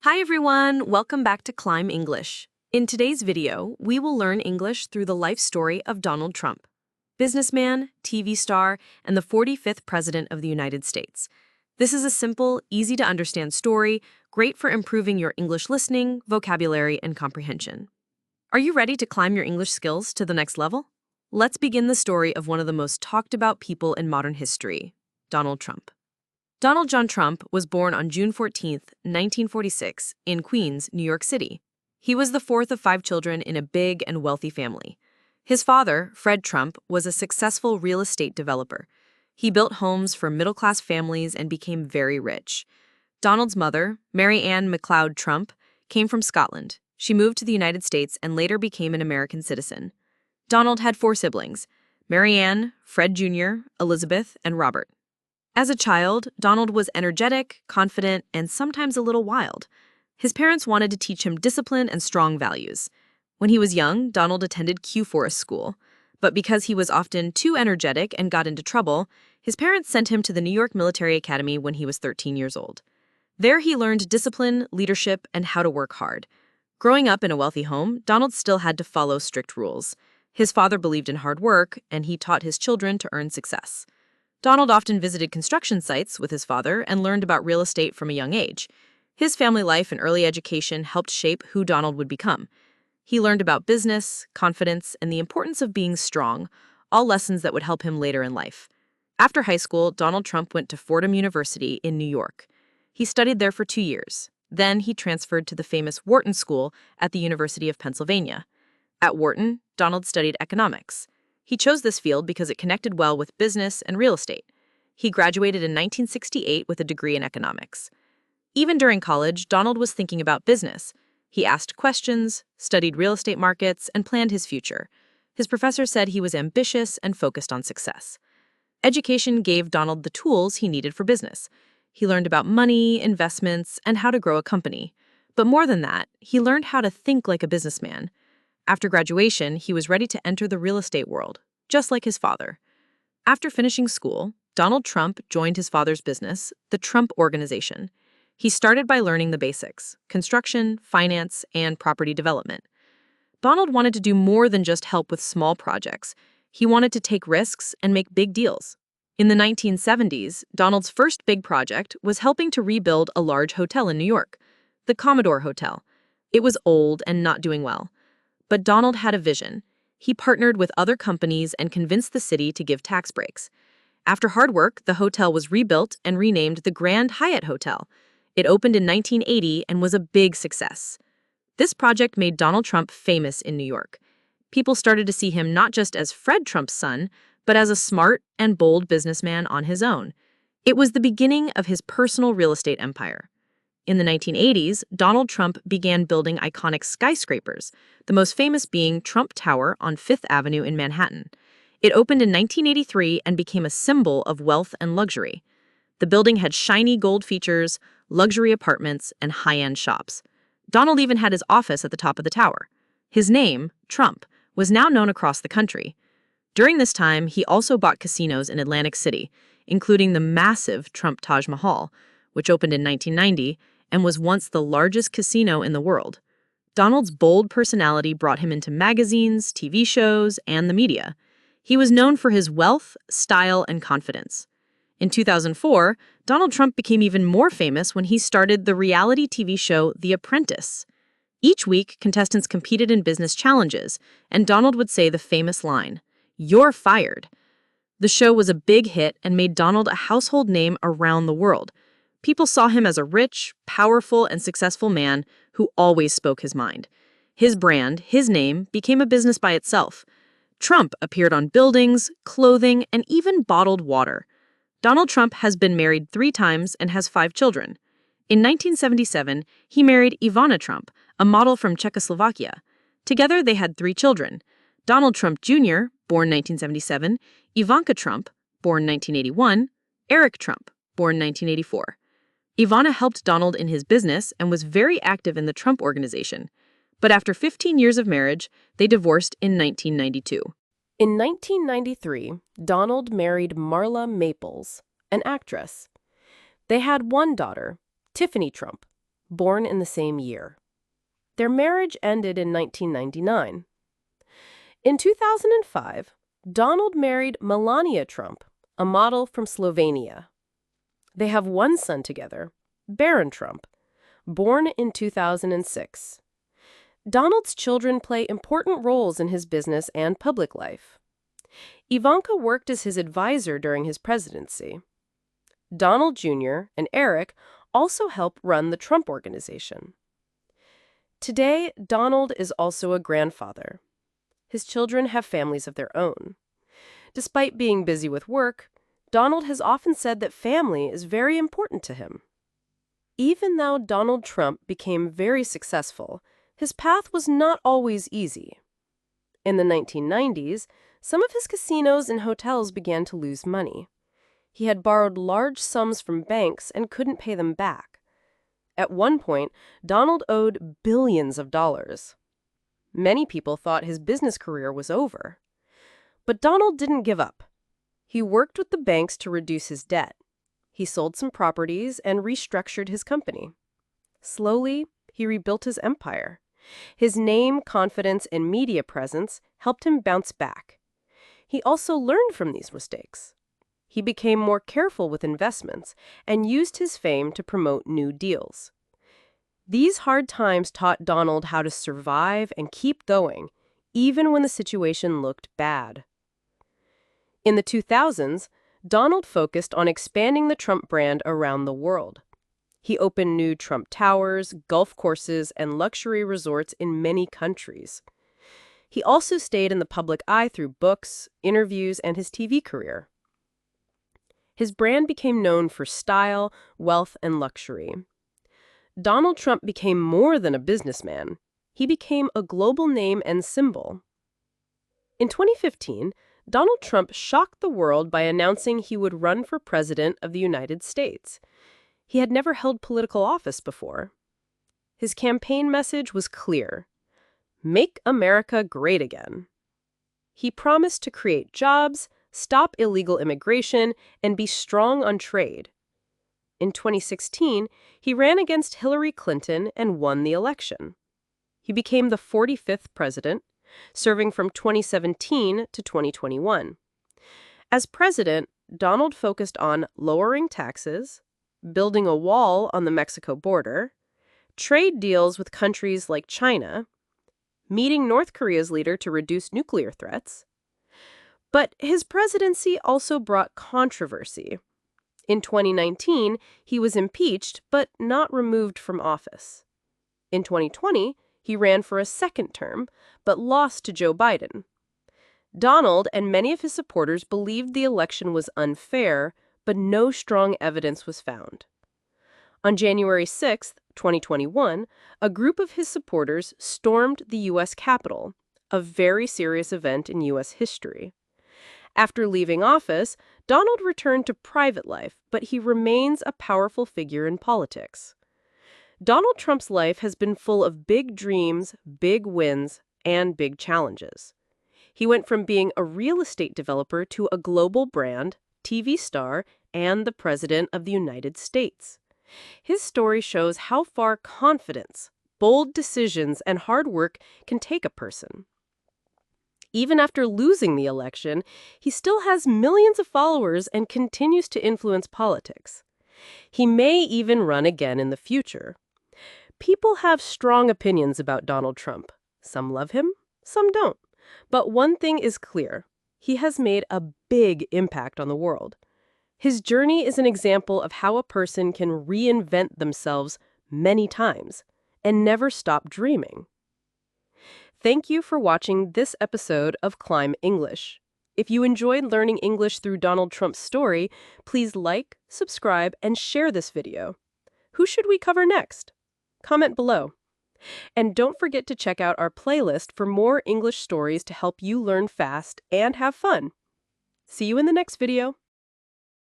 Hi everyone, welcome back to Climb English. In today's video, we will learn English through the life story of Donald Trump, businessman, TV star, and the 45th President of the United States. This is a simple, easy-to-understand story, great for improving your English listening, vocabulary, and comprehension. Are you ready to climb your English skills to the next level? Let's begin the story of one of the most talked-about people in modern history, Donald Trump. Donald John Trump was born on June 14, 1946, in Queens, New York City. He was the fourth of 5 children in a big and wealthy family. His father, Fred Trump, was a successful real estate developer. He built homes for middle-class families and became very rich. Donald's mother, Mary Ann MacLeod Trump, came from Scotland. She moved to the United States and later became an American citizen. Donald had 4 siblings: Mary Ann, Fred Jr., Elizabeth, and Robert. As a child, Donald was energetic, confident, and sometimes a little wild. His parents wanted to teach him discipline and strong values. When he was young, Donald attended Q Forest School. But because he was often too energetic and got into trouble, his parents sent him to the New York Military Academy when he was 13 years old. There he learned discipline, leadership, and how to work hard. Growing up in a wealthy home, Donald still had to follow strict rules. His father believed in hard work, and he taught his children to earn success. Donald often visited construction sites with his father and learned about real estate from a young age. His family life and early education helped shape who Donald would become. He learned about business, confidence, and the importance of being strong, all lessons that would help him later in life. After high school, Donald Trump went to Fordham University in New York. He studied there for 2 years. Then he transferred to the famous Wharton School at the University of Pennsylvania. At Wharton, Donald studied economics. He chose this field because it connected well with business and real estate. He graduated in 1968 with a degree in economics. Even during college, Donald was thinking about business. He asked questions, studied real estate markets, and planned his future. His professor said he was ambitious and focused on success. Education gave Donald the tools he needed for business. He learned about money, investments, and how to grow a company. But more than that, he learned how to think like a businessman. After graduation, he was ready to enter the real estate world, just like his father. After finishing school, Donald Trump joined his father's business, the Trump Organization. He started by learning the basics: construction, finance, and property development. Donald wanted to do more than just help with small projects. He wanted to take risks and make big deals. In the 1970s, Donald's first big project was helping to rebuild a large hotel in New York, the Commodore Hotel. It was old and not doing well. But Donald had a vision. He partnered with other companies and convinced the city to give tax breaks. After hard work, the hotel was rebuilt and renamed the Grand Hyatt Hotel. It opened in 1980 and was a big success. This project made Donald Trump famous in New York. People started to see him not just as Fred Trump's son, but as a smart and bold businessman on his own. It was the beginning of his personal real estate empire. In the 1980s, Donald Trump began building iconic skyscrapers, the most famous being Trump Tower on 5th Avenue in Manhattan. It opened in 1983 and became a symbol of wealth and luxury. The building had shiny gold features, luxury apartments, and high-end shops. Donald even had his office at the top of the tower. His name, Trump, was now known across the country. During this time, he also bought casinos in Atlantic City, including the massive Trump Taj Mahal, which opened in 1990, and was once the largest casino in the world. Donald's bold personality brought him into magazines, TV shows, and the media. He was known for his wealth, style, and confidence. In 2004, Donald Trump became even more famous when he started the reality TV show The Apprentice. Each week, contestants competed in business challenges, and Donald would say the famous line, "You're fired." The show was a big hit and made Donald a household name around the world. People saw him as a rich, powerful, and successful man who always spoke his mind. His brand, his name, became a business by itself. Trump appeared on buildings, clothing, and even bottled water. Donald Trump has been married 3 times and has 5 children. In 1977, he married Ivana Trump, a model from Czechoslovakia. Together, they had 3 children: Donald Trump Jr., born 1977, Ivanka Trump, born 1981, Eric Trump, born 1984. Ivana helped Donald in his business and was very active in the Trump Organization. But after 15 years of marriage, they divorced in 1992. In 1993, Donald married Marla Maples, an actress. They had 1 daughter, Tiffany Trump. born in the same year. Their marriage ended in 1999. In 2005, Donald married Melania Trump, a model from Slovenia. They have one son together, Barron Trump, born in 2006. Donald's children play important roles in his business and public life. Ivanka worked as his advisor during his presidency. Donald Jr. and Eric also help run the Trump Organization. Today, Donald is also a grandfather. His children have families of their own. Despite being busy with work, Donald has often said that family is very important to him. Even though Donald Trump became very successful, his path was not always easy. In the 1990s, some of his casinos and hotels began to lose money. He had borrowed large sums from banks and couldn't pay them back. At one point, Donald owed billions of dollars. Many people thought his business career was over. But Donald didn't give up. He worked with the banks to reduce his debt. He sold some properties and restructured his company. Slowly, he rebuilt his empire. His name, confidence, and media presence helped him bounce back. He also learned from these mistakes. He became more careful with investments and used his fame to promote new deals. These hard times taught Donald how to survive and keep going, even when the situation looked bad. In the 2000s, Donald focused on expanding the Trump brand around the world. He opened new Trump towers, golf courses, and luxury resorts in many countries. He also stayed in the public eye through books, interviews, and his TV career. His brand became known for style, wealth, and luxury. Donald Trump became more than a businessman. He became a global name and symbol. In 2015, Donald Trump shocked the world by announcing he would run for president of the United States. He had never held political office before. His campaign message was clear: "Make America great again." He promised to create jobs, stop illegal immigration, and be strong on trade. In 2016, he ran against Hillary Clinton and won the election. He became the 45th president, serving from 2017 to 2021. As president, Donald focused on lowering taxes, building a wall on the Mexico border, trade deals with countries like China, meeting North Korea's leader to reduce nuclear threats. But his presidency also brought controversy. In 2019, he was impeached but not removed from office. In 2020, he ran for a second term but lost to Joe Biden. Donald and many of his supporters believed the election was unfair, but no strong evidence was found. On January 6, 2021, a group of his supporters stormed the U.S. Capitol, a very serious event in U.S. history. After leaving office, Donald returned to private life, but he remains a powerful figure in politics. Donald Trump's life has been full of big dreams, big wins, and big challenges. He went from being a real estate developer to a global brand, TV star, and the President of the United States. His story shows how far confidence, bold decisions, and hard work can take a person. Even after losing the election, he still has millions of followers and continues to influence politics. He may even run again in the future. People have strong opinions about Donald Trump. Some love him, some don't. But one thing is clear: he has made a big impact on the world. His journey is an example of how a person can reinvent themselves many times and never stop dreaming. Thank you for watching this episode of Climb English. If you enjoyed learning English through Donald Trump's story, please like, subscribe, and share this video. Who should we cover next? Comment below. And don't forget to check out our playlist for more English stories to help you learn fast and have fun. See you in the next video.